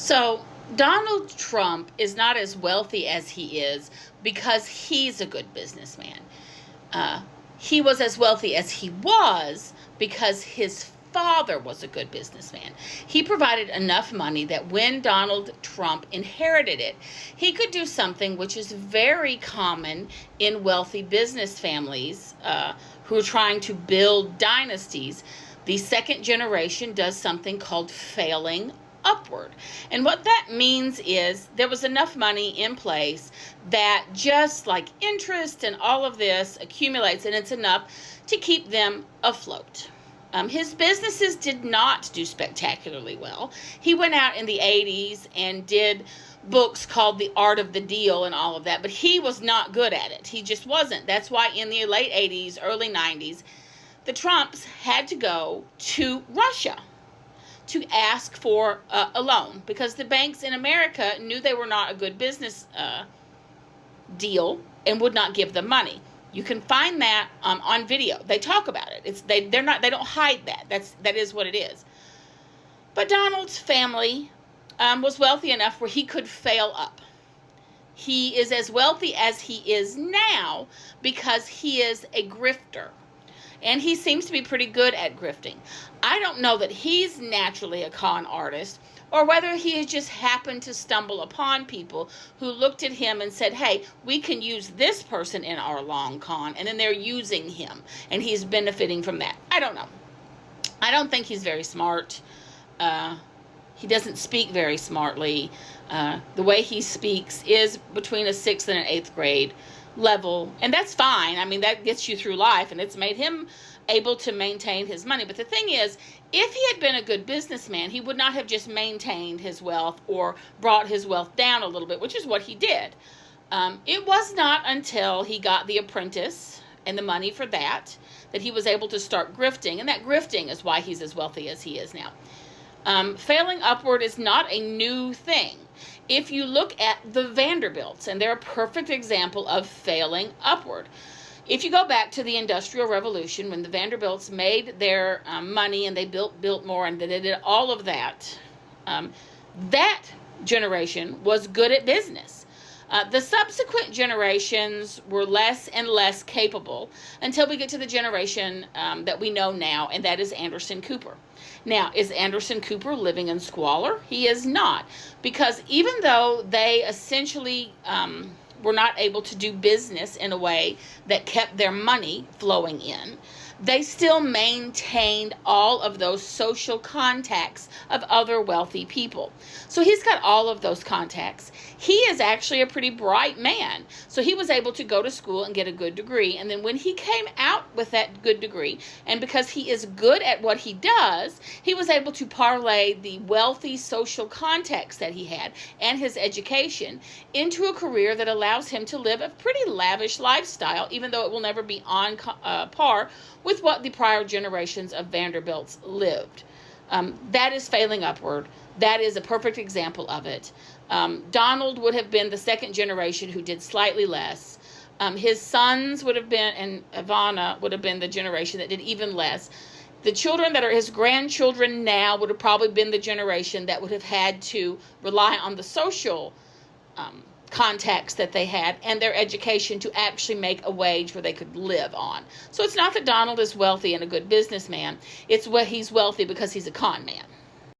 So Donald Trump is not as wealthy as he is because he's a good businessman. Uh, he was as wealthy as he was because his father was a good businessman. He provided enough money that when Donald Trump inherited it, he could do something which is very common in wealthy business families who are trying to build dynasties. The second generation does something called failing upward. And what that means is there was enough money in place that just like interest and all of this accumulates, and it's enough to keep them afloat. His businesses did not do spectacularly well. He went out in the 80s and did books called The Art of the Deal and all of that, but he was not good at it. He just wasn't. That's why in the late 80s, early 90s, the Trumps had to go to Russia to ask for a loan because the banks in America knew they were not a good business deal and would not give them money. You can find that on video. They talk about it. They don't hide that. That is what it is. But Donald's family was wealthy enough where he could fail up. He is as wealthy as he is now because he is a grifter. And he seems to be pretty good at grifting. I don't know that he's naturally a con artist or whether he has just happened to stumble upon people who looked at him and said, hey, we can use this person in our long con, and then they're using him, and he's benefiting from that. I don't know. I don't think he's very smart. He doesn't speak very smartly. The way he speaks is between a 6th and an 8th grade level, and that's fine. I mean, that gets you through life, and it's made him able to maintain his money. But the thing is, if he had been a good businessman, he would not have just maintained his wealth or brought his wealth down a little bit, which is what he did. It was not until he got The Apprentice and the money for that he was able to start grifting, and that grifting is why he's as wealthy as he is now. Failing upward is not a new thing. If you look at the Vanderbilts, and they're a perfect example of failing upward. If you go back to the Industrial Revolution, when the Vanderbilts made their money and they built more and they did all of that, that generation was good at business. The subsequent generations were less and less capable until we get to the generation that we know now, and that is Anderson Cooper. Now, is Anderson Cooper living in squalor? He is not, because even though they essentially were not able to do business in a way that kept their money flowing in, they still maintained all of those social contacts of other wealthy people. So he's got all of those contacts. He is actually a pretty bright man. So he was able to go to school and get a good degree. And then when he came out with that good degree, and because he is good at what he does, he was able to parlay the wealthy social contacts that he had and his education into a career that allows him to live a pretty lavish lifestyle, even though it will never be on par with what the prior generations of Vanderbilts lived. That is failing upward. That is a perfect example of it. Donald would have been the second generation who did slightly less. His sons would have been, and Ivana would have been the generation that did even less. The children that are his grandchildren now would have probably been the generation that would have had to rely on the social contacts that they had and their education to actually make a wage where they could live on. So it's not that Donald is wealthy and a good businessman. It's what he's wealthy because he's a con man.